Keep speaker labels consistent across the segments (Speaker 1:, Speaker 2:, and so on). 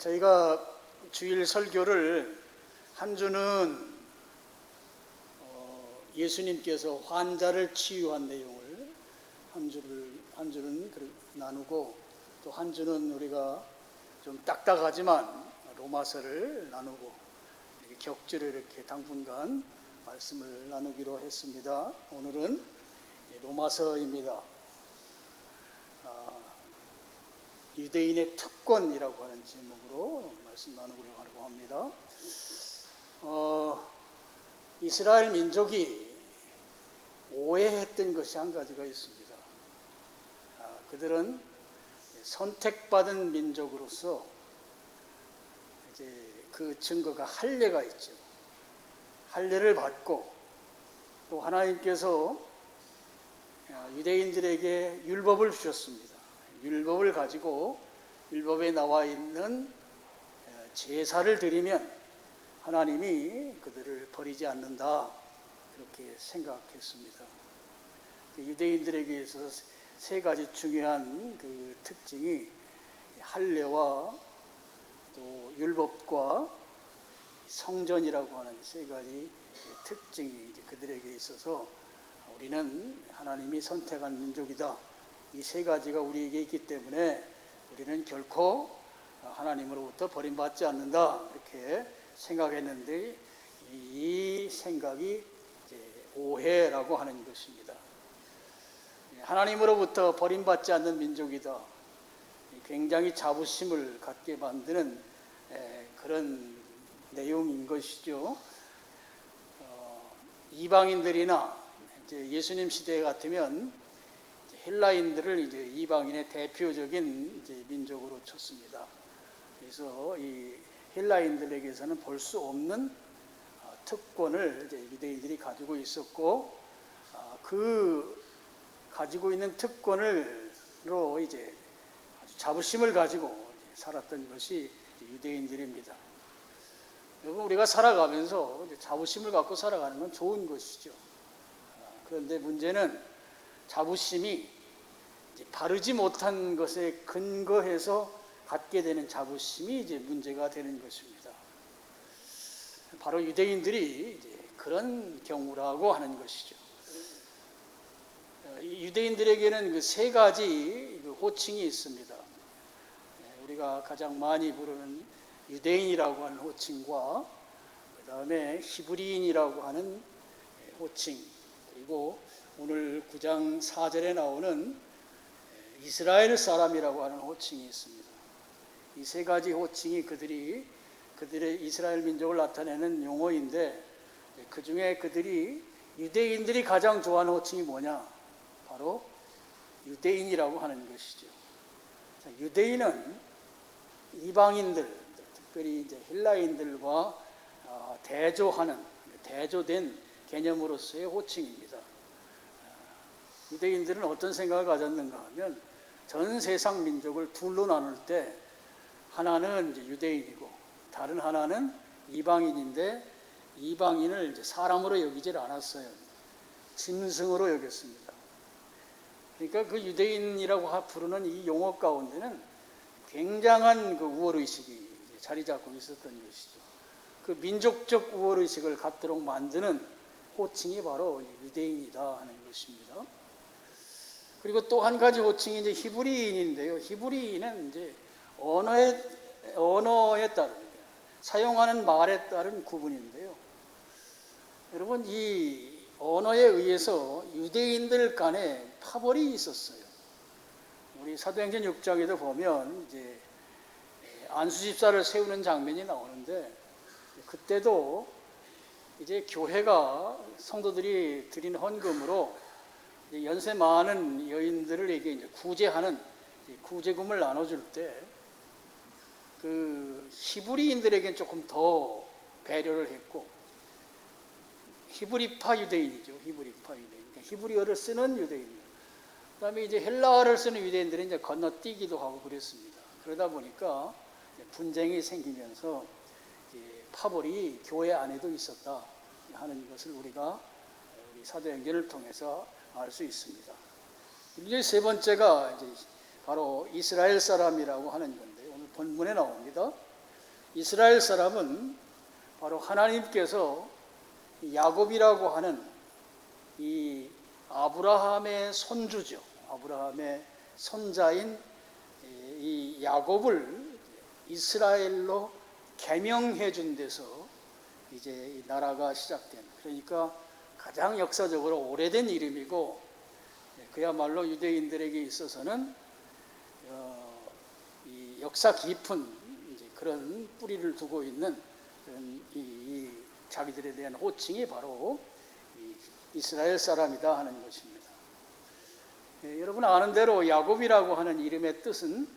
Speaker 1: 저희가 주일 설교를 한 주는 예수님께서 환자를 치유한 내용을 한 주는 나누고, 또 한 주는 우리가 좀 딱딱하지만 로마서를 나누고, 이렇게 격주로 이렇게 당분간 말씀을 나누기로 했습니다. 오늘은 로마서입니다. 유대인의 특권이라고 하는 제목으로 말씀 나누려고 합니다. 이스라엘 민족이 오해했던 것이 한 가지가 있습니다. 그들은 선택받은 민족으로서 이제 그 증거가 할례가 있죠. 할례를 받고, 또 하나님께서 유대인들에게 율법을 주셨습니다. 율법을 가지고 율법에 나와 있는 제사를 드리면 하나님이 그들을 버리지 않는다, 그렇게 생각했습니다. 유대인들에게 있어서 세 가지 중요한 그 특징이 할례와 또 율법과 성전이라고 하는 세 가지 특징이 그들에게 있어서 우리는 하나님이 선택한 민족이다, 이 세 가지가 우리에게 있기 때문에 우리는 결코 하나님으로부터 버림받지 않는다, 이렇게 생각했는데, 이 생각이 이제 오해라고 하는 것입니다. 하나님으로부터 버림받지 않는 민족이다, 굉장히 자부심을 갖게 만드는 그런 내용인 것이죠. 이방인들이나 이제 예수님 시대 같으면 헬라인들을 이제 이방인의 대표적인 이제 민족으로 쳤습니다. 그래서 이 헬라인들에게서는 볼 수 없는 특권을 이제 유대인들이 가지고 있었고, 그 가지고 있는 특권으로 이제 아주 자부심을 가지고 살았던 것이 유대인들입니다. 여러분, 우리가 살아가면서 자부심을 갖고 살아가는 건 좋은 것이죠. 그런데 문제는 자부심이 이제 바르지 못한 것에 근거해서 갖게 되는 자부심이 이제 문제가 되는 것입니다. 바로 유대인들이 이제 그런 경우라고 하는 것이죠. 유대인들에게는 그 세 가지 호칭이 있습니다. 우리가 가장 많이 부르는 유대인이라고 하는 호칭과, 그 다음에 히브리인이라고 하는 호칭, 그리고 오늘 9장 4절에 나오는 이스라엘 사람이라고 하는 호칭이 있습니다. 이 세 가지 호칭이 그들의 이스라엘 민족을 나타내는 용어인데, 그 중에 유대인들이 가장 좋아하는 호칭이 뭐냐? 바로 유대인이라고 하는 것이죠. 유대인은 이방인들, 특별히 이제 헬라인들과 대조된 개념으로서의 호칭입니다. 유대인들은 어떤 생각을 가졌는가 하면, 전 세상 민족을 둘로 나눌 때 하나는 이제 유대인이고 다른 하나는 이방인인데, 이방인을 이제 사람으로 여기질 않았어요. 짐승으로 여겼습니다. 그러니까 그 유대인이라고 부르는 이 용어 가운데는 굉장한 그 우월의식이 자리 잡고 있었던 것이죠. 그 민족적 우월의식을 갖도록 만드는 호칭이 바로 유대인이다 하는 것입니다. 그리고 또 한 가지 호칭이 이제 히브리인인데요. 히브리인은 이제 언어에 따른, 사용하는 말에 따른 구분인데요. 여러분, 이 언어에 의해서 유대인들 간에 파벌이 있었어요. 우리 사도행전 6장에도 보면 이제 안수집사를 세우는 장면이 나오는데, 그때도 이제 교회가 성도들이 드린 헌금으로 연세 많은 여인들에게 이제 구제하는 구제금을 나눠줄 때, 그 히브리인들에게는 조금 더 배려를 했고, 히브리파 유대인이죠. 히브리파 유대인, 히브리어를 쓰는 유대인. 그다음에 이제 헬라어를 쓰는 유대인들은 이제 건너뛰기도 하고 그랬습니다. 그러다 보니까 분쟁이 생기면서 파벌이 교회 안에도 있었다 하는 것을 우리가 우리 사도행전을 통해서 알 수 있습니다. 이제 세 번째가 이제 바로 이스라엘 사람이라고 하는 건데, 오늘 본문에 나옵니다. 이스라엘 사람은 바로 하나님께서 야곱이라고 하는 이 아브라함의 손주죠. 아브라함의 손자인 이 야곱을 이스라엘로 개명해 준 데서 이제 이 나라가 시작된, 그러니까 가장 역사적으로 오래된 이름이고, 그야말로 유대인들에게 있어서는 이 역사 깊은 이제 그런 뿌리를 두고 있는 그런 이 자기들에 대한 호칭이 바로 이 이스라엘 사람이다 하는 것입니다. 여러분 아는 대로 야곱이라고 하는 이름의 뜻은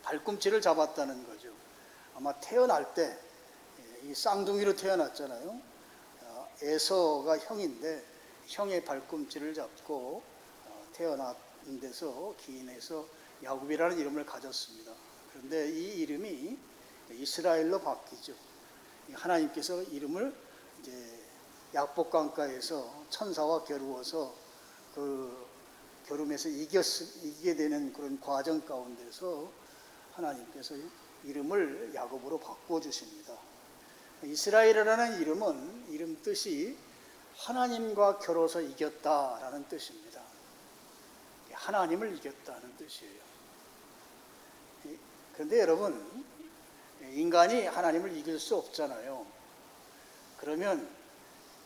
Speaker 1: 발꿈치를 잡았다는 거죠. 아마 태어날 때 이 쌍둥이로 태어났잖아요. 에서가 형인데 형의 발꿈치를 잡고 태어난 데서 기인해서 야곱이라는 이름을 가졌습니다. 그런데 이 이름이 이스라엘로 바뀌죠. 하나님께서 이름을 이제 약복강가에서 천사와 겨루어서 그 겨룸에서 이기게 되는 그런 과정 가운데서 하나님께서 이름을 야곱으로 바꾸어 주십니다. 이스라엘이라는 이름은 이름 뜻이 하나님과 겨뤄서 이겼다라는 뜻입니다. 하나님을 이겼다는 뜻이에요. 그런데 여러분, 인간이 하나님을 이길 수 없잖아요. 그러면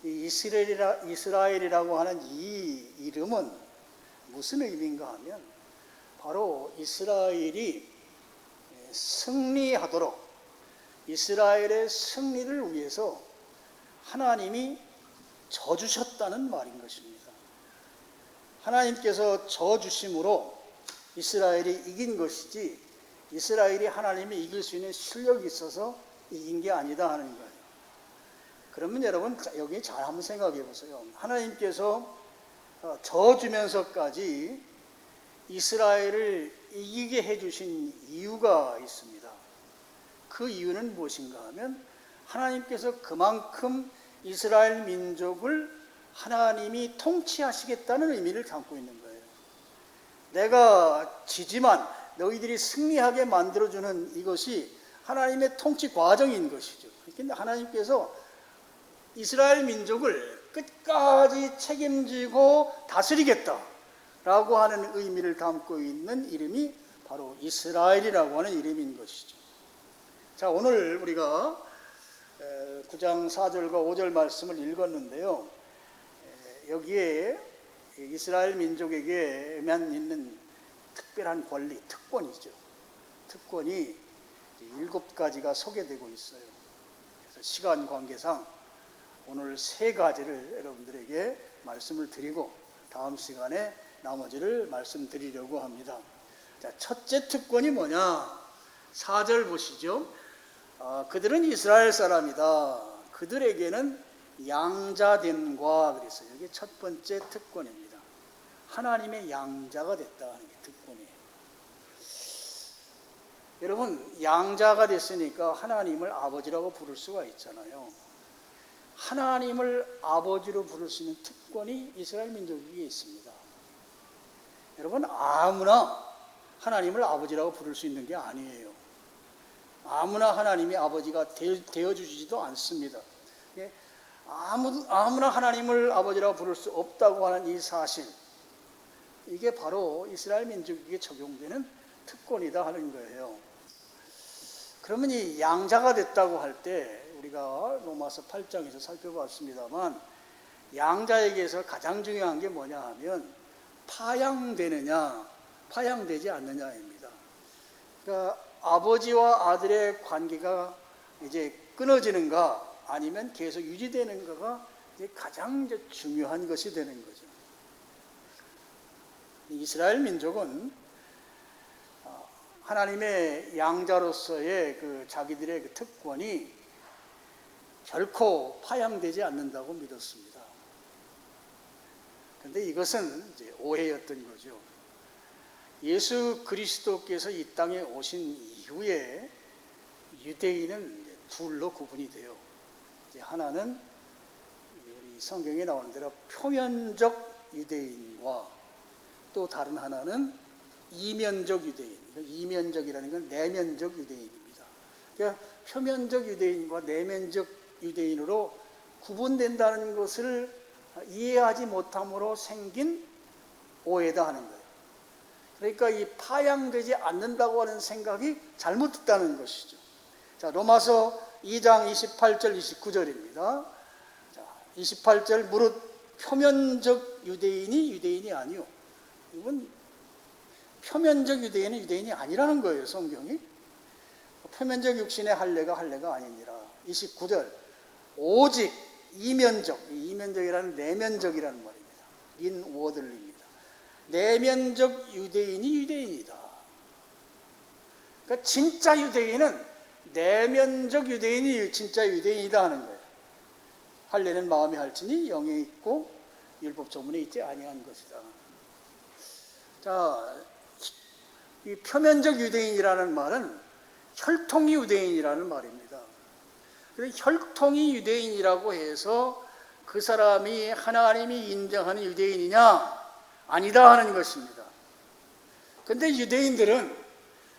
Speaker 1: 이 이스라엘이라고 하는 이 이름은 무슨 의미인가 하면 바로 이스라엘이 승리하도록, 이스라엘의 승리를 위해서 하나님이 져주셨다는 말인 것입니다. 하나님께서 져주심으로 이스라엘이 이긴 것이지, 이스라엘이 하나님이 이길 수 있는 실력이 있어서 이긴 게 아니다 하는 거예요. 그러면 여러분 여기 잘 한번 생각해 보세요. 하나님께서 져주면서까지 이스라엘을 이기게 해주신 이유가 있습니다. 그 이유는 무엇인가 하면 하나님께서 그만큼 이스라엘 민족을 하나님이 통치하시겠다는 의미를 담고 있는 거예요. 내가 지지만 너희들이 승리하게 만들어주는 이것이 하나님의 통치 과정인 것이죠. 그런데 하나님께서 이스라엘 민족을 끝까지 책임지고 다스리겠다라고 하는 의미를 담고 있는 이름이 바로 이스라엘이라고 하는 이름인 것이죠. 자, 오늘 우리가 9장 4절과 5절 말씀을 읽었는데요. 여기에 이스라엘 민족에게만 있는 특별한 권리, 특권이죠. 특권이 7가지가 소개되고 있어요. 그래서 시간 관계상 오늘 3가지를 여러분들에게 말씀을 드리고 다음 시간에 나머지를 말씀드리려고 합니다. 자, 첫째 특권이 뭐냐? 4절 보시죠. 그들은 이스라엘 사람이다. 그들에게는 양자됨과 그랬어요. 이게 첫 번째 특권입니다. 하나님의 양자가 됐다 하는 게 특권이에요. 여러분, 양자가 됐으니까 하나님을 아버지라고 부를 수가 있잖아요. 하나님을 아버지로 부를 수 있는 특권이 이스라엘 민족에게 있습니다. 여러분, 아무나 하나님을 아버지라고 부를 수 있는 게 아니에요. 아무나 하나님이 아버지가 되어주지도 않습니다. 아무나 하나님을 아버지라고 부를 수 없다고 하는 이 사실, 이게 바로 이스라엘 민족에게 적용되는 특권이다 하는 거예요. 그러면 이 양자가 됐다고 할 때 우리가 로마서 8장에서 살펴봤습니다만, 양자에게서 가장 중요한 게 뭐냐 하면 파양되느냐 파양되지 않느냐입니다. 그러니까 아버지와 아들의 관계가 이제 끊어지는가 아니면 계속 유지되는가가 가장 중요한 것이 되는 거죠. 이스라엘 민족은 하나님의 양자로서의 그 자기들의 그 특권이 결코 파양되지 않는다고 믿었습니다. 그런데 이것은 이제 오해였던 거죠. 예수 그리스도께서 이 땅에 오신 이후에 유대인은 둘로 구분이 돼요. 하나는 우리 성경에 나오는 대로 표면적 유대인과 또 다른 하나는 이면적 유대인. 이면적이라는 건 내면적 유대인입니다. 그러니까 표면적 유대인과 내면적 유대인으로 구분된다는 것을 이해하지 못함으로 생긴 오해다 하는 거예요. 그러니까 이 파양되지 않는다고 하는 생각이 잘못됐다는 것이죠. 자, 로마서 2장 28절 29절입니다. 자, 28절 무릇 표면적 유대인이 아니요. 이건 표면적 유대인은 유대인이 아니라는 거예요, 성경이. 표면적 육신의 할례가 아니니라. 29절 오직 이면적이라는 내면적이라는 말입니다. 인워들입니다. 내면적 유대인이 유대인이다. 그러니까 진짜 유대인은 내면적 유대인이 진짜 유대인이다 하는 거예요. 할례는 마음에 할지니 영에 있고 율법 조문에 있지 아니한 것이다. 자, 이 표면적 유대인이라는 말은 혈통이 유대인이라는 말입니다. 그런데 혈통이 유대인이라고 해서 그 사람이 하나님이 인정하는 유대인이냐? 아니다 하는 것입니다. 그런데 유대인들은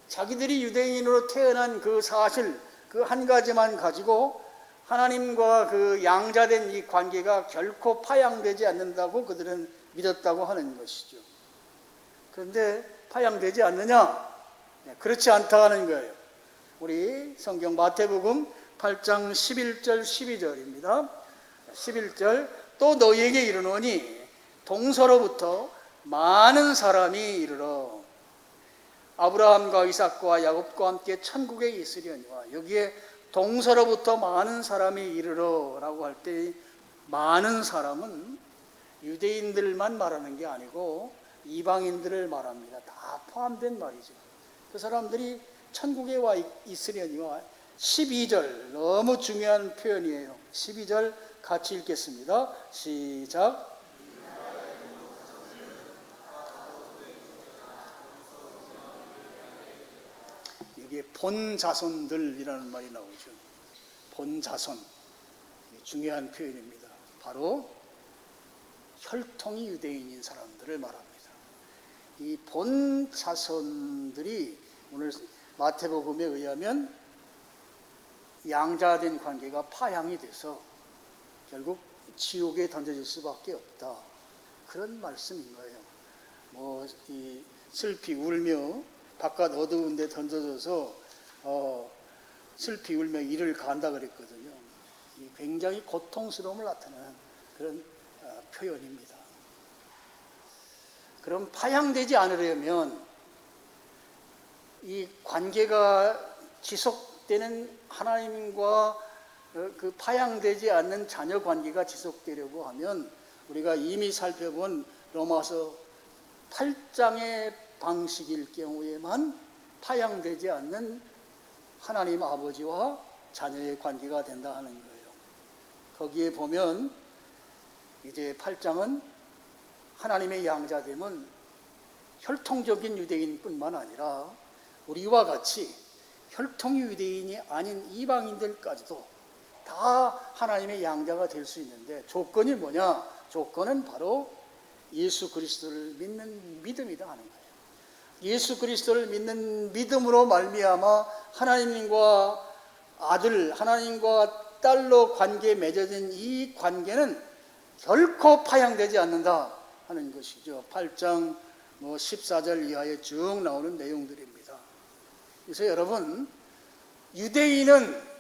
Speaker 1: 자기들이 유대인으로 태어난 그 사실, 그 한 가지만 가지고 하나님과 그 양자된 이 관계가 결코 파양되지 않는다고 그들은 믿었다고 하는 것이죠. 그런데 파양되지 않느냐? 그렇지 않다 하는 거예요. 우리 성경 마태복음 8장 11절 12절입니다. 11절 또 너희에게 이르노니 동서로부터 많은 사람이 이르러 아브라함과 이삭과 야곱과 함께 천국에 있으려니와. 여기에 동서로부터 많은 사람이 이르러 라고 할 때 많은 사람은 유대인들만 말하는 게 아니고 이방인들을 말합니다. 다 포함된 말이죠. 그 사람들이 천국에 와 있으려니와. 12절 너무 중요한 표현이에요. 12절 같이 읽겠습니다. 시작. 이게 본자손들이라는 말이 나오죠. 본자손, 중요한 표현입니다. 바로 혈통이 유대인인 사람들을 말합니다. 이 본자손들이 오늘 마태복음에 의하면 양자된 관계가 파양이 돼서 결국 지옥에 던져질 수밖에 없다. 그런 말씀인 거예요. 이 슬피 울며 바깥 어두운 데 던져져서 슬피 울며 이를 간다 그랬거든요. 굉장히 고통스러움을 나타내는 그런 표현입니다. 그럼 파양되지 않으려면 이 관계가 지속되는 하나님과 그 파양되지 않는 자녀 관계가 지속되려고 하면 우리가 이미 살펴본 로마서 8장의 방식일 경우에만 파양되지 않는 하나님 아버지와 자녀의 관계가 된다 하는 거예요. 거기에 보면 이제 8장은 하나님의 양자됨은 혈통적인 유대인뿐만 아니라 우리와 같이 혈통 유대인이 아닌 이방인들까지도 다 하나님의 양자가 될 수 있는데 조건이 뭐냐? 조건은 바로 예수 그리스도를 믿는 믿음이다 하는 거예요. 예수 그리스도를 믿는 믿음으로 말미암아 하나님과 아들, 하나님과 딸로 관계에 맺어진 이 관계는 결코 파양되지 않는다 하는 것이죠. 8장 14절 이하에 쭉 나오는 내용들입니다. 그래서 여러분, 유대인은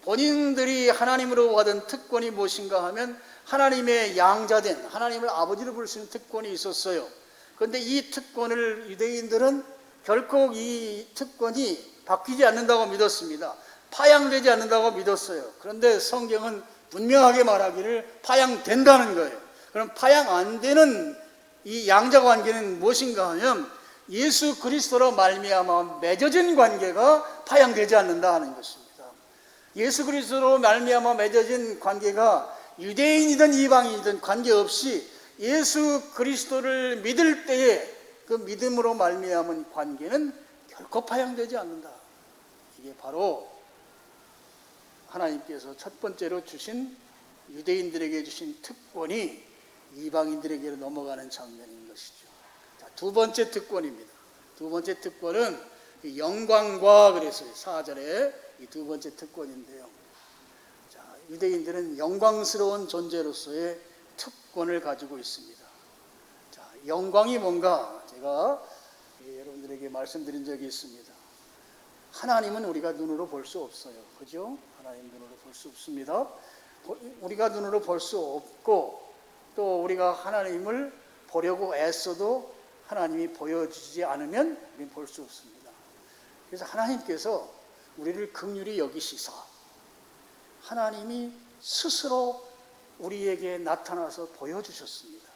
Speaker 1: 본인들이 하나님으로 받은 특권이 무엇인가 하면 하나님의 양자된, 하나님을 아버지로 부를 수 있는 특권이 있었어요. 그런데 이 특권을 유대인들은 결코 이 특권이 바뀌지 않는다고 믿었습니다. 파양되지 않는다고 믿었어요. 그런데 성경은 분명하게 말하기를 파양된다는 거예요. 그럼 파양 안 되는 이 양자 관계는 무엇인가 하면 예수 그리스도로 말미암아 맺어진 관계가 파양되지 않는다 하는 것입니다. 예수 그리스도로 말미암아 맺어진 관계가 유대인이든 이방인이든 관계없이 예수 그리스도를 믿을 때에 그 믿음으로 말미암은 관계는 결코 파양되지 않는다. 이게 바로 하나님께서 첫 번째로 주신 유대인들에게 주신 특권이 이방인들에게 넘어가는 장면인 것이죠. 자, 두 번째 특권입니다. 두 번째 특권은 그 영광과 그랬어요. 4절에 이 두 번째 특권인데요. 자, 유대인들은 영광스러운 존재로서의 특권을 가지고 있습니다. 자, 영광이 뭔가 제가 여러분들에게 말씀드린 적이 있습니다. 하나님은 우리가 눈으로 볼 수 없어요. 그죠? 하나님 눈으로 볼 수 없습니다. 우리가 눈으로 볼 수 없고 또 우리가 하나님을 보려고 애써도 하나님이 보여주지 않으면 우리는 볼 수 없습니다. 그래서 하나님께서 우리를 긍휼히 여기시사 하나님이 스스로 우리에게 나타나서 보여주셨습니다.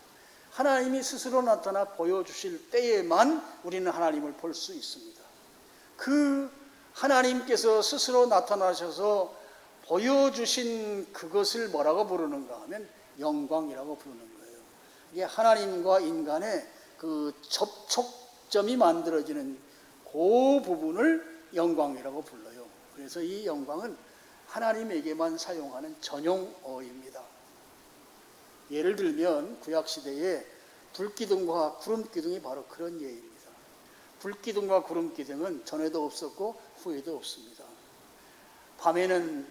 Speaker 1: 하나님이 스스로 나타나 보여주실 때에만 우리는 하나님을 볼 수 있습니다. 그 하나님께서 스스로 나타나셔서 보여주신 그것을 뭐라고 부르는가 하면 영광이라고 부르는 거예요. 이게 하나님과 인간의 그 접촉점이 만들어지는 그 부분을 영광이라고 불러요. 그래서 이 영광은 하나님에게만 사용하는 전용어입니다. 예를 들면 구약시대에 불기둥과 구름기둥이 바로 그런 예입니다. 불기둥과 구름기둥은 전에도 없었고 후에도 없습니다. 밤에는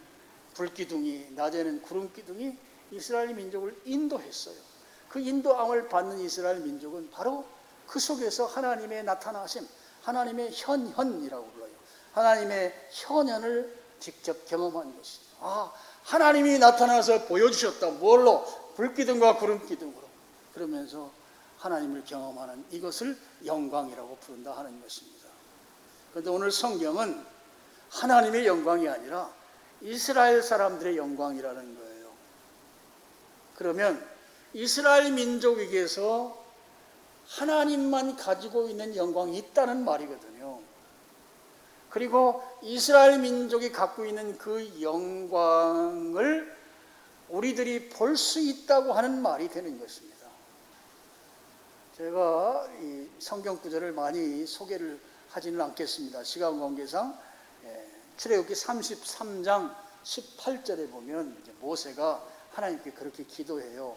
Speaker 1: 불기둥이, 낮에는 구름기둥이 이스라엘 민족을 인도했어요. 그 인도함을 받는 이스라엘 민족은 바로 그 속에서 하나님의 나타나심, 하나님의 현현이라고 불러요. 하나님의 현현을 직접 경험한 것이죠. 아, 하나님이 나타나서 보여주셨다. 뭘로? 불기둥과 구름기둥으로. 그러면서 하나님을 경험하는 이것을 영광이라고 부른다 하는 것입니다. 그런데 오늘 성경은 하나님의 영광이 아니라 이스라엘 사람들의 영광이라는 거예요. 그러면 이스라엘 민족에게서 하나님만 가지고 있는 영광이 있다는 말이거든요. 그리고 이스라엘 민족이 갖고 있는 그 영광을 우리들이 볼 수 있다고 하는 말이 되는 것입니다. 제가 이 성경 구절을 많이 소개를 하지는 않겠습니다. 시간 관계상 출애굽기 33장 18절에 보면 이제 모세가 하나님께 그렇게 기도해요.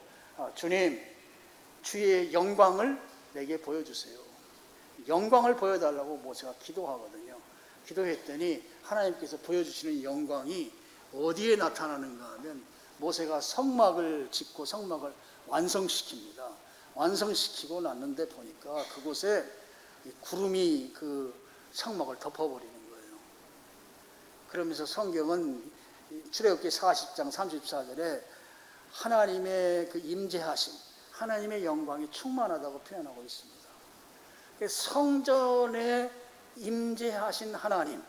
Speaker 1: 주님, 주의 영광을 내게 보여주세요. 영광을 보여달라고 모세가 기도하거든요. 기도했더니 하나님께서 보여주시는 영광이 어디에 나타나는가 하면 모세가 성막을 짓고 성막을 완성시킵니다. 완성시키고 났는데 보니까 그곳에 구름이 그 성막을 덮어버리는 거예요. 그러면서 성경은 출애굽기 40장 34절에 하나님의 그 임재하심, 하나님의 영광이 충만하다고 표현하고 있습니다. 성전에 임재하신 하나님,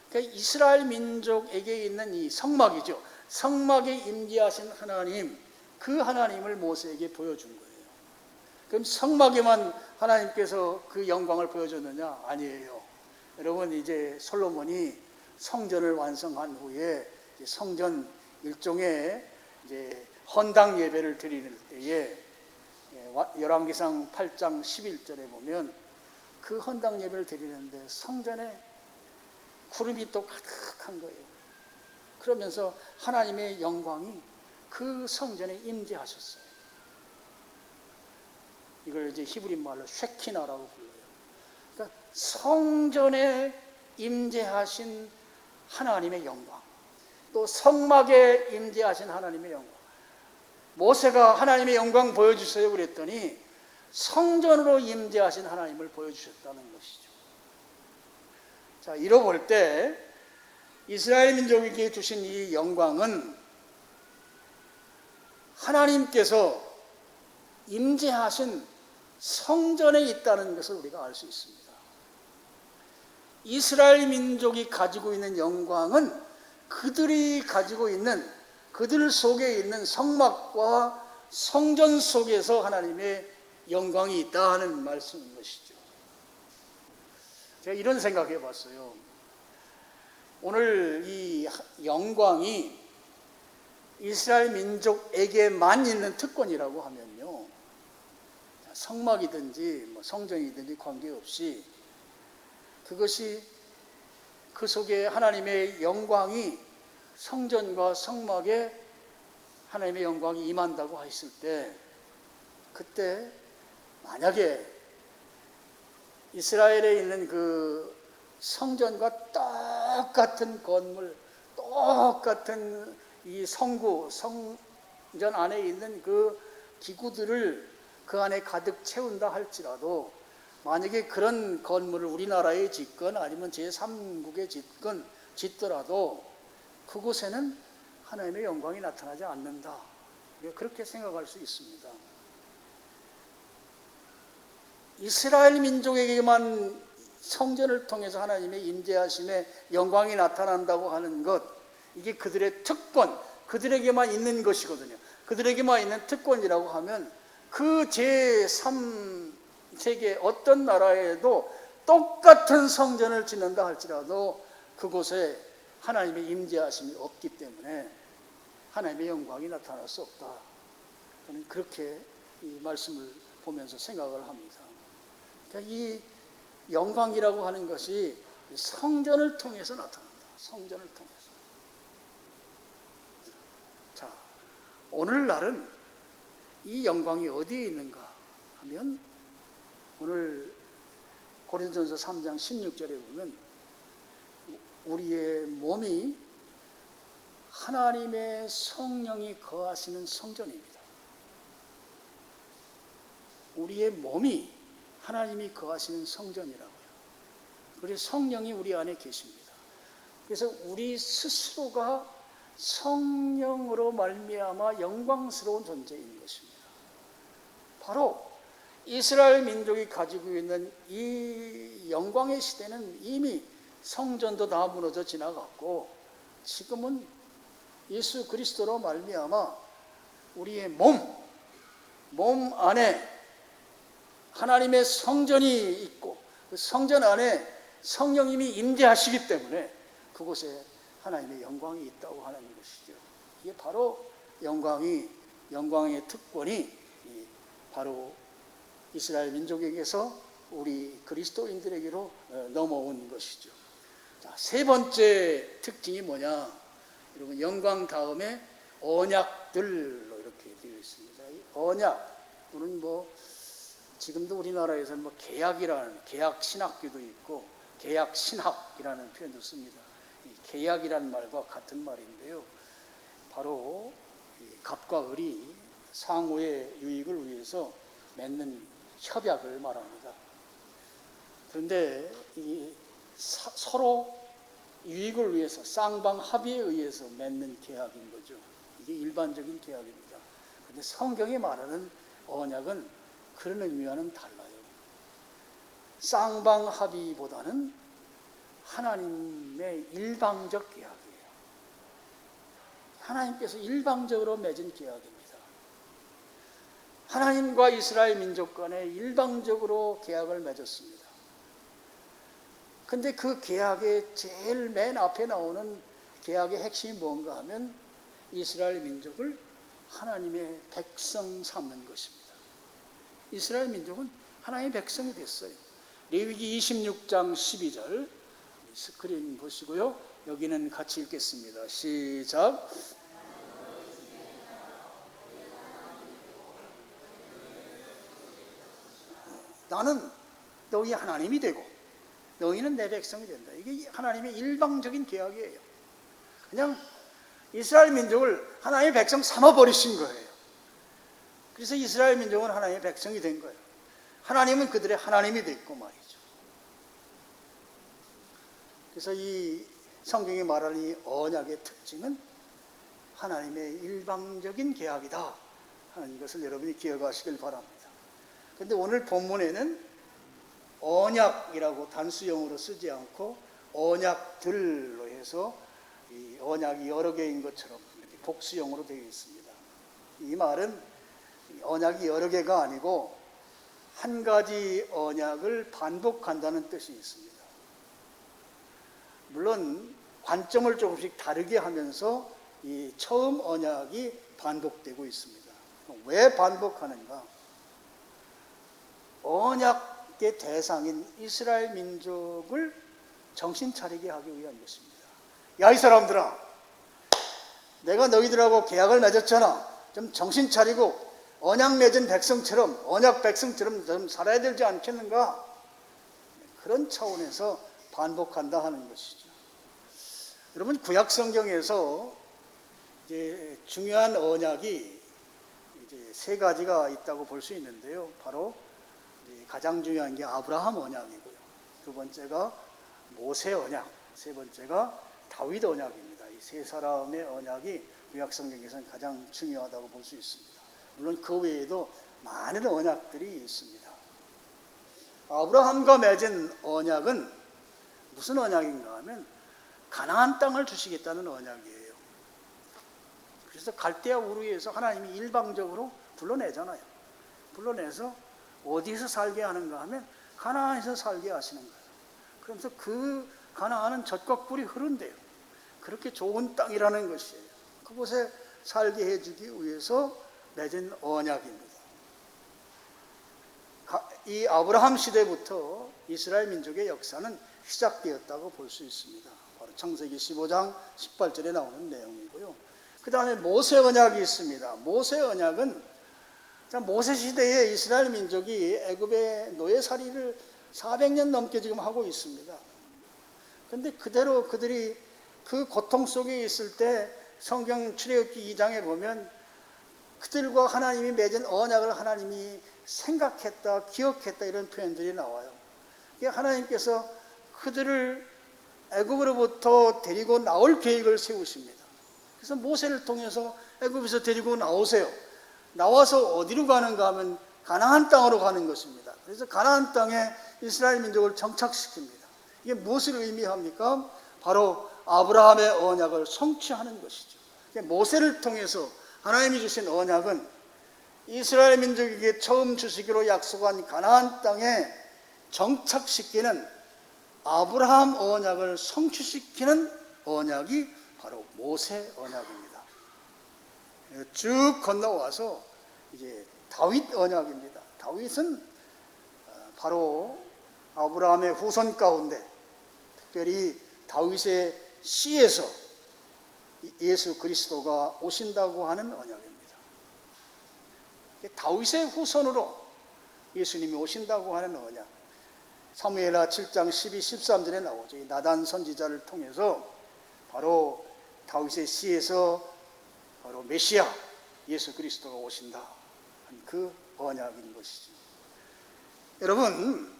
Speaker 1: 그러니까 이스라엘 민족에게 있는 이 성막이죠. 성막에 임재하신 하나님, 그 하나님을 모세에게 보여준 거예요. 그럼 성막에만 하나님께서 그 영광을 보여줬느냐? 아니에요. 여러분, 이제 솔로몬이 성전을 완성한 후에 성전 일종의 이제 헌당 예배를 드리는 때에 열왕기상 8장 11절에 보면 그 헌당 예배를 드리는데 성전에 구름이 또 가득한 거예요. 그러면서 하나님의 영광이 그 성전에 임재하셨어요. 이걸 이제 히브리 말로 쉐키나라고 불러요. 그러니까 성전에 임재하신 하나님의 영광, 또 성막에 임재하신 하나님의 영광. 모세가 하나님의 영광 보여주세요 그랬더니 성전으로 임재하신 하나님을 보여주셨다는 것이죠. 자, 이뤄볼 때 이스라엘 민족에게 주신 이 영광은 하나님께서 임재하신 성전에 있다는 것을 우리가 알 수 있습니다. 이스라엘 민족이 가지고 있는 영광은 그들이 가지고 있는, 그들 속에 있는 성막과 성전 속에서 하나님의 영광이 있다 하는 말씀인 것이죠. 제가 이런 생각해 봤어요. 오늘 이 영광이 이스라엘 민족에게만 있는 특권이라고 하면요, 성막이든지 성전이든지 관계없이 그것이 그 속에 하나님의 영광이 성전과 성막에 하나님의 영광이 임한다고 했을 때, 그때 만약에 이스라엘에 있는 그 성전과 똑같은 건물, 똑같은 이 성전 안에 있는 그 기구들을 그 안에 가득 채운다 할지라도, 만약에 그런 건물을 우리나라에 짓건 아니면 제3국에 짓더라도 그곳에는 하나님의 영광이 나타나지 않는다. 그렇게 생각할 수 있습니다. 이스라엘 민족에게만 성전을 통해서 하나님의 임재하심의 영광이 나타난다고 하는 것, 이게 그들의 특권, 그들에게만 있는 것이거든요. 그들에게만 있는 특권이라고 하면 그 제3세계 어떤 나라에도 똑같은 성전을 짓는다 할지라도 그곳에 하나님의 임재하심이 없기 때문에 하나님의 영광이 나타날 수 없다. 저는 그렇게 이 말씀을 보면서 생각을 합니다. 그러니까 이 영광이라고 하는 것이 성전을 통해서 나타난다. 성전을 통해서. 자, 오늘날은 이 영광이 어디에 있는가 하면, 오늘 고린도전서 3장 16절에 보면 우리의 몸이 하나님의 성령이 거하시는 성전입니다. 우리의 몸이 하나님이 거하시는 성전이라고요. 그래서 성령이 우리 안에 계십니다. 그래서 우리 스스로가 성령으로 말미암아 영광스러운 존재인 것입니다. 바로 이스라엘 민족이 가지고 있는 이 영광의 시대는 이미 성전도 다 무너져 지나갔고, 지금은 예수 그리스도로 말미암아 우리의 몸 안에 하나님의 성전이 있고, 그 성전 안에 성령님이 임재하시기 때문에 그곳에 하나님의 영광이 있다고 하는 것이죠. 이게 바로 영광의 특권이 바로 이스라엘 민족에게서 우리 그리스도인들에게로 넘어온 것이죠. 자, 세 번째 특징이 뭐냐? 여러분, 영광 다음에 언약들로 이렇게 되어 있습니다. 이 언약은 지금도 우리나라에서는 계약 신학교도 있고 계약 신학이라는 표현도 씁니다. 이 계약이라는 말과 같은 말인데요. 바로 갑과 을이 상호의 유익을 위해서 맺는 협약을 말합니다. 그런데 서로 유익을 위해서 쌍방 합의에 의해서 맺는 계약인 거죠. 이게 일반적인 계약입니다. 그런데 성경이 말하는 언약은 그런 의미와는 달라요. 쌍방 합의보다는 하나님의 일방적 계약이에요. 하나님께서 일방적으로 맺은 계약입니다. 하나님과 이스라엘 민족 간에 일방적으로 계약을 맺었습니다. 근데 그 계약의 제일 맨 앞에 나오는 계약의 핵심이 뭔가 하면 이스라엘 민족을 하나님의 백성 삼는 것입니다. 이스라엘 민족은 하나님의 백성이 됐어요. 레위기 26장 12절 스크린 보시고요. 여기는 같이 읽겠습니다. 시작. 나는 너희 하나님이 되고 너희는 내 백성이 된다. 이게 하나님의 일방적인 계약이에요. 그냥 이스라엘 민족을 하나님의 백성 삼아버리신 거예요. 그래서 이스라엘 민족은 하나님의 백성이 된 거예요. 하나님은 그들의 하나님이 됐고 말이죠. 그래서 이 성경이 말하는 이 언약의 특징은 하나님의 일방적인 계약이다 하는 것을 여러분이 기억하시길 바랍니다. 그런데 오늘 본문에는 언약이라고 단수형으로 쓰지 않고 언약들로 해서 이 언약이 여러 개인 것처럼 이렇게 복수형으로 되어 있습니다. 이 말은 언약이 여러 개가 아니고 한 가지 언약을 반복한다는 뜻이 있습니다. 물론 관점을 조금씩 다르게 하면서 이 처음 언약이 반복되고 있습니다. 왜 반복하는가? 언약의 대상인 이스라엘 민족을 정신 차리게 하기 위한 것입니다. 야, 이 사람들아, 내가 너희들하고 계약을 맺었잖아. 좀 정신 차리고 언약 맺은 백성처럼, 언약 백성처럼 좀 살아야 되지 않겠는가? 그런 차원에서 반복한다 하는 것이죠. 여러분, 구약 성경에서 이제 중요한 언약이 이제 세 가지가 있다고 볼 수 있는데요. 바로 가장 중요한 게 아브라함 언약이고요. 두 번째가 모세 언약, 세 번째가 다윗 언약입니다. 이 세 사람의 언약이 구약 성경에서는 가장 중요하다고 볼 수 있습니다. 물론 그 외에도 많은 언약들이 있습니다. 아브라함과 맺은 언약은 무슨 언약인가 하면 가나안 땅을 주시겠다는 언약이에요. 그래서 갈대아 우르에서 하나님이 일방적으로 불러내잖아요. 불러내서 어디서 살게 하는가 하면 가나안에서 살게 하시는 거예요. 그러면서 그 가나안은 젖과 꿀이 흐른대요. 그렇게 좋은 땅이라는 것이에요. 그곳에 살게 해주기 위해서 맺은 언약입니다. 이 아브라함 시대부터 이스라엘 민족의 역사는 시작되었다고 볼 수 있습니다. 바로 창세기 15장 18절에 나오는 내용이고요. 그 다음에 모세 언약이 있습니다. 모세 언약은 모세 시대에 이스라엘 민족이 애굽의 노예살이를 400년 넘게 지금 하고 있습니다. 그런데 그대로 그들이 그 고통 속에 있을 때 성경 출애굽기 2장에 보면 그들과 하나님이 맺은 언약을 하나님이 생각했다, 기억했다 이런 표현들이 나와요. 하나님께서 그들을 애굽으로부터 데리고 나올 계획을 세우십니다. 그래서 모세를 통해서 애굽에서 데리고 나오세요. 나와서 어디로 가는가 하면 가나안 땅으로 가는 것입니다. 그래서 가나안 땅에 이스라엘 민족을 정착시킵니다. 이게 무엇을 의미합니까? 바로 아브라함의 언약을 성취하는 것이죠. 모세를 통해서 하나님이 주신 언약은 이스라엘 민족에게 처음 주시기로 약속한 가나안 땅에 정착시키는 아브라함 언약을 성취시키는 언약이 바로 모세 언약입니다. 쭉 건너와서 이제 다윗 언약입니다. 다윗은 바로 아브라함의 후손 가운데 특별히 다윗의 씨에서 예수 그리스도가 오신다고 하는 언약입니다. 다윗의 후손으로 예수님이 오신다고 하는 언약. 사무엘하 7장 12, 13절에 나오죠. 나단 선지자를 통해서 바로 다윗의 씨에서 바로 메시아 예수 그리스도가 오신다. 그 언약인 것이죠. 여러분,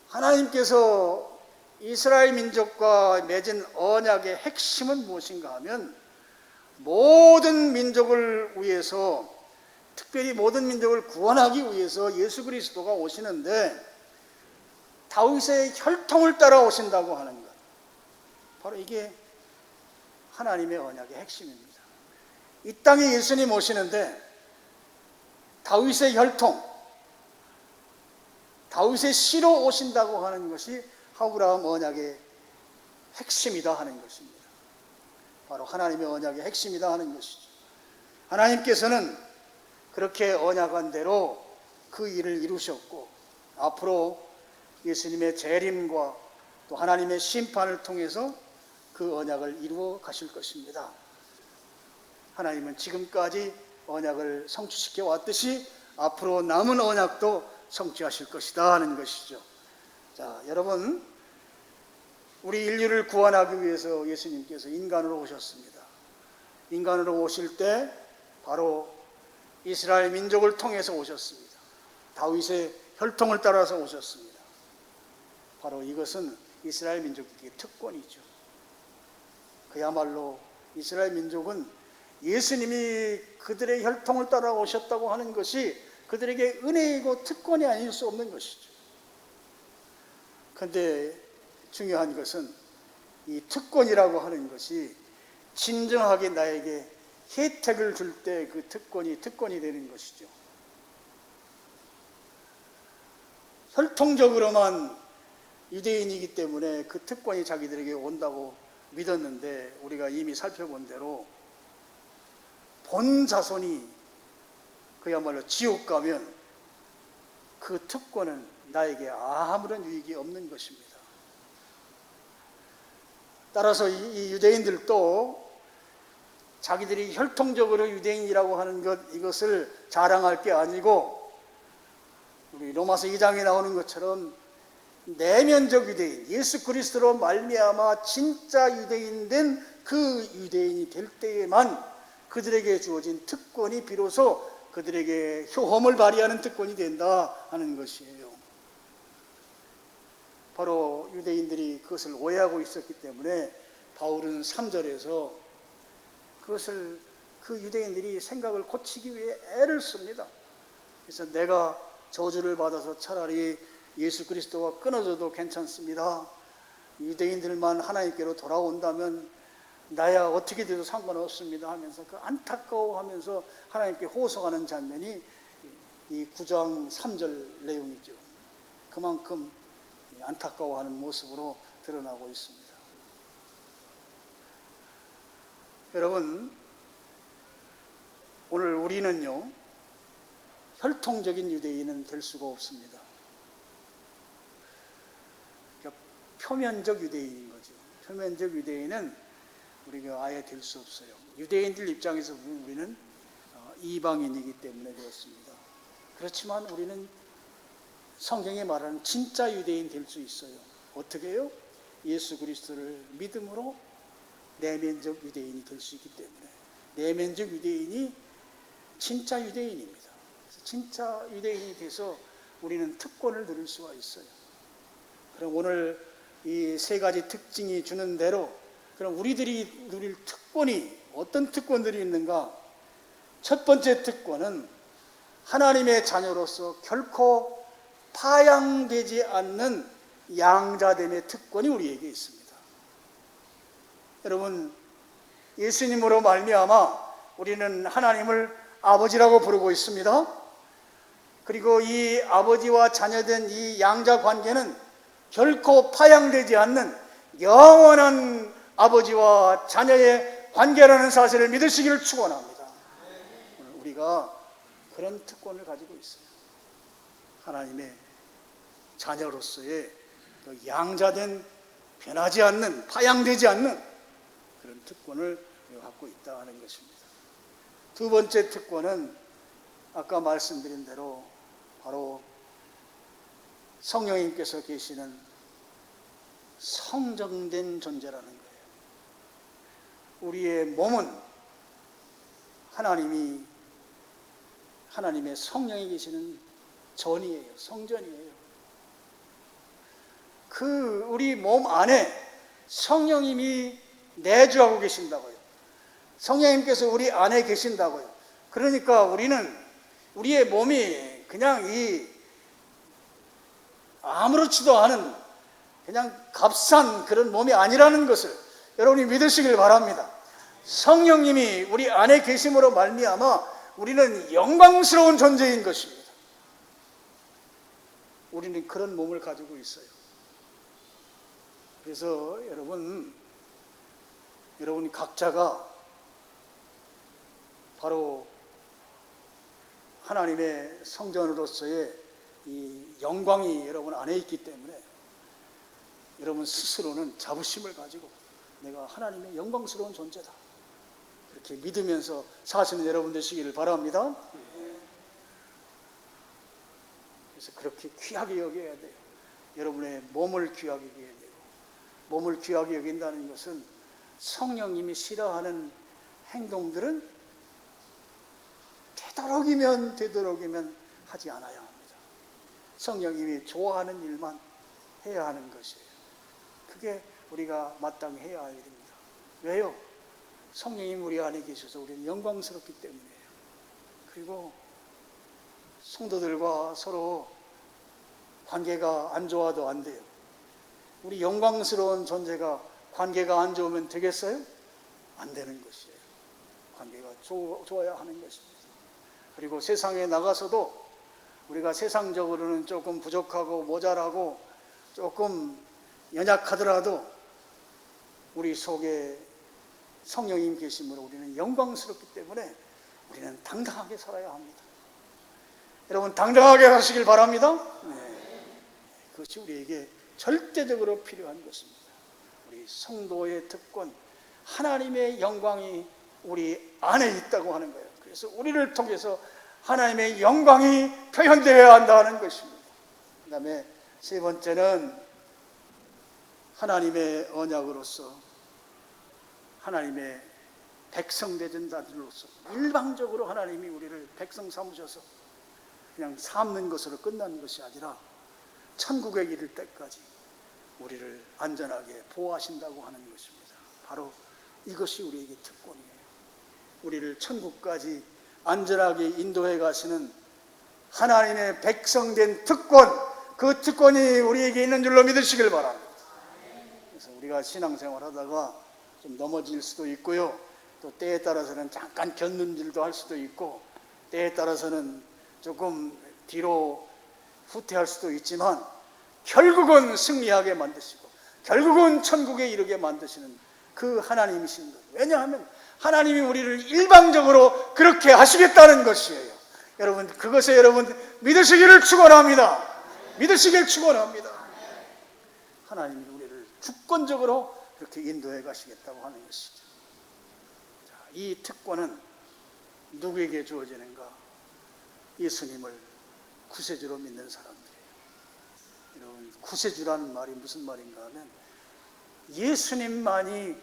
Speaker 1: 하나님께서 이스라엘 민족과 맺은 언약의 핵심은 무엇인가 하면 모든 민족을 위해서, 특별히 모든 민족을 구원하기 위해서 예수 그리스도가 오시는데 다윗의 혈통을 따라 오신다고 하는 것. 바로 이게 하나님의 언약의 핵심입니다. 이 땅에 예수님 오시는데 다윗의 혈통, 다윗의 씨로 오신다고 하는 것이 아브라함 언약의 핵심이다 하는 것입니다. 바로 하나님의 언약의 핵심이다 하는 것이죠. 하나님께서는 그렇게 언약한 대로 그 일을 이루셨고 앞으로 예수님의 재림과 또 하나님의 심판을 통해서 그 언약을 이루어 가실 것입니다. 하나님은 지금까지 언약을 성취시켜 왔듯이 앞으로 남은 언약도 성취하실 것이다 하는 것이죠. 자, 여러분, 우리 인류를 구원하기 위해서 예수님께서 인간으로 오셨습니다. 인간으로 오실 때 바로 이스라엘 민족을 통해서 오셨습니다. 다윗의 혈통을 따라서 오셨습니다. 바로 이것은 이스라엘 민족에게 특권이죠. 그야말로 이스라엘 민족은 예수님이 그들의 혈통을 따라 오셨다고 하는 것이 그들에게 은혜이고 특권이 아닐 수 없는 것이죠. 그런데 중요한 것은 이 특권이라고 하는 것이 진정하게 나에게 혜택을 줄 때 그 특권이 되는 것이죠. 혈통적으로만 유대인이기 때문에 그 특권이 자기들에게 온다고 믿었는데 우리가 이미 살펴본 대로 본 자손이 그야말로 지옥 가면 그 특권은 나에게 아무런 유익이 없는 것입니다. 따라서 이 유대인들도 자기들이 혈통적으로 유대인이라고 하는 이것을 자랑할 게 아니고 우리 로마서 2장에 나오는 것처럼 내면적 유대인, 예수 그리스도로 말미암아 진짜 유대인 된 그 유대인이 될 때에만 그들에게 주어진 특권이 비로소 그들에게 효험을 발휘하는 특권이 된다 하는 것이에요. 바로 유대인들이 그것을 오해하고 있었기 때문에 바울은 3절에서 그것을 그 유대인들이 생각을 고치기 위해 애를 씁니다. 그래서 내가 저주를 받아서 차라리 예수 그리스도와 끊어져도 괜찮습니다. 유대인들만 하나님께로 돌아온다면 나야 어떻게 돼도 상관없습니다 하면서 그 안타까워하면서 하나님께 호소하는 장면이 이 9장 3절 내용이죠. 그만큼 안타까워하는 모습으로 드러나고 있습니다. 여러분, 오늘 우리는요, 혈통적인 유대인은 될 수가 없습니다. 그러니까 표면적 유대인인 거죠. 표면적 유대인은 우리가 아예 될 수 없어요. 유대인들 입장에서 보면 우리는 이방인이기 때문에 그렇습니다. 그렇지만 우리는 성경에 말하는 진짜 유대인 될 수 있어요. 어떻게 해요? 예수 그리스도를 믿음으로 내면적 유대인이 될 수 있기 때문에 내면적 유대인이 진짜 유대인입니다. 진짜 유대인이 돼서 우리는 특권을 누릴 수가 있어요. 그럼 오늘 이 세 가지 특징이 주는 대로 그럼 우리들이 누릴 특권이 어떤 특권들이 있는가? 첫 번째 특권은 하나님의 자녀로서 결코 파양되지 않는 양자됨의 특권이 우리에게 있습니다. 여러분, 예수님으로 말미암아 우리는 하나님을 아버지라고 부르고 있습니다. 그리고 이 아버지와 자녀된 이 양자 관계는 결코 파양되지 않는 영원한 아버지와 자녀의 관계라는 사실을 믿으시기를 축원합니다. 우리가 그런 특권을 가지고 있어요. 하나님의 자녀로서의 양자된 변하지 않는 파양되지 않는 그런 특권을 갖고 있다는 것입니다. 두 번째 특권은 아까 말씀드린 대로 바로 성령님께서 계시는 성정된 존재라는 거예요. 우리의 몸은 하나님의 성령이 계시는 전이에요. 성전이에요. 그 우리 몸 안에 성령님이 내주하고 계신다고요. 성령님께서 우리 안에 계신다고요. 그러니까 우리는 우리의 몸이 그냥 아무렇지도 않은 그냥 값싼 그런 몸이 아니라는 것을 여러분이 믿으시길 바랍니다. 성령님이 우리 안에 계심으로 말미암아 우리는 영광스러운 존재인 것입니다. 우리는 그런 몸을 가지고 있어요. 그래서 여러분 각자가 바로 하나님의 성전으로서의 이 영광이 여러분 안에 있기 때문에 여러분 스스로는 자부심을 가지고 내가 하나님의 영광스러운 존재다, 그렇게 믿으면서 사시는 여러분 되시기를 바랍니다. 그래서 그렇게 귀하게 여겨야 돼요. 여러분의 몸을 귀하게 여겨야 되고, 몸을 귀하게 여긴다는 것은 성령님이 싫어하는 행동들은 되도록이면 하지 않아야 합니다. 성령님이 좋아하는 일만 해야 하는 것이에요. 그게 우리가 마땅히 해야 할 일입니다. 왜요? 성령님 우리 안에 계셔서 우리는 영광스럽기 때문이에요. 그리고 성도들과 서로 관계가 안 좋아도 안 돼요. 우리 영광스러운 존재가 관계가 안 좋으면 되겠어요? 안 되는 것이에요. 관계가 좋아야 하는 것입니다. 그리고 세상에 나가서도 우리가 세상적으로는 조금 부족하고 모자라고 조금 연약하더라도 우리 속에 성령님 계심으로 우리는 영광스럽기 때문에 우리는 당당하게 살아야 합니다. 여러분 당당하게 하시길 바랍니다. 네. 그것이 우리에게 절대적으로 필요한 것입니다. 우리 성도의 특권, 하나님의 영광이 우리 안에 있다고 하는 거예요. 그래서 우리를 통해서 하나님의 영광이 표현되어야 한다는 것입니다. 그 다음에 세 번째는 하나님의 언약으로서 하나님의 백성 되는 자들로서 일방적으로 하나님이 우리를 백성 삼으셔서 그냥 삼는 것으로 끝나는 것이 아니라 천국에 이를 때까지 우리를 안전하게 보호하신다고 하는 것입니다. 바로 이것이 우리에게 특권이에요. 우리를 천국까지 안전하게 인도해 가시는 하나님의 백성된 특권, 그 특권이 우리에게 있는 줄로 믿으시길 바랍니다. 그래서 우리가 신앙생활 하다가 좀 넘어질 수도 있고요, 또 때에 따라서는 잠깐 견눈질도 할 수도 있고, 때에 따라서는 조금 뒤로 후퇴할 수도 있지만 결국은 승리하게 만드시고 결국은 천국에 이르게 만드시는 그 하나님이신 것. 왜냐하면 하나님이 우리를 일방적으로 그렇게 하시겠다는 것이에요. 여러분, 그것에 여러분 믿으시기를 축원합니다. 믿으시길 축원합니다. 하나님이 우리를 주권적으로 그렇게 인도해 가시겠다고 하는 것이죠. 자, 이 특권은 누구에게 주어지는가? 예수님을 구세주로 믿는 사람들이에요. 여러분, 구세주라는 말이 무슨 말인가 하면 예수님만이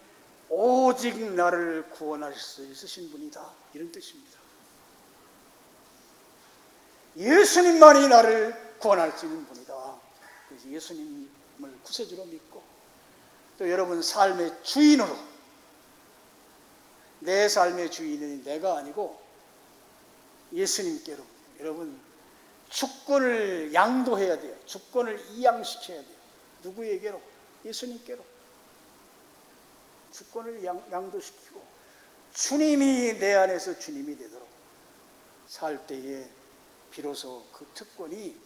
Speaker 1: 오직 나를 구원하실 수 있으신 분이다, 이런 뜻입니다. 예수님만이 나를 구원할 수 있는 분이다. 그래서 예수님을 구세주로 믿고, 또 여러분 삶의 주인으로, 내 삶의 주인은 내가 아니고 예수님께로 여러분 주권을 양도해야 돼요. 주권을 이양시켜야 돼요. 누구에게로? 예수님께로 주권을 양도시키고 주님이 내 안에서 주님이 되도록 살 때에 비로소 그 특권이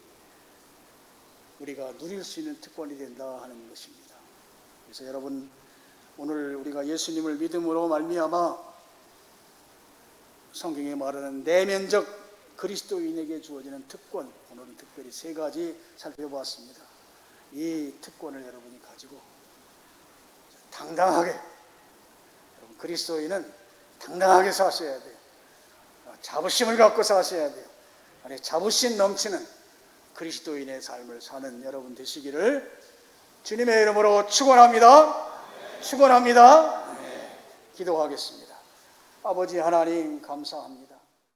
Speaker 1: 우리가 누릴 수 있는 특권이 된다 하는 것입니다. 그래서 여러분, 오늘 우리가 예수님을 믿음으로 말미암아 성경에 말하는 내면적 그리스도인에게 주어지는 특권, 오늘은 특별히 세 가지 살펴보았습니다. 이 특권을 여러분이 가지고 당당하게, 여러분 그리스도인은 당당하게 사셔야 돼요. 자부심을 갖고 사셔야 돼요. 안에 자부심 넘치는 그리스도인의 삶을 사는 여러분 되시기를 주님의 이름으로 축원합니다. 축원합니다. 네. 기도하겠습니다. 아버지 하나님 감사합니다.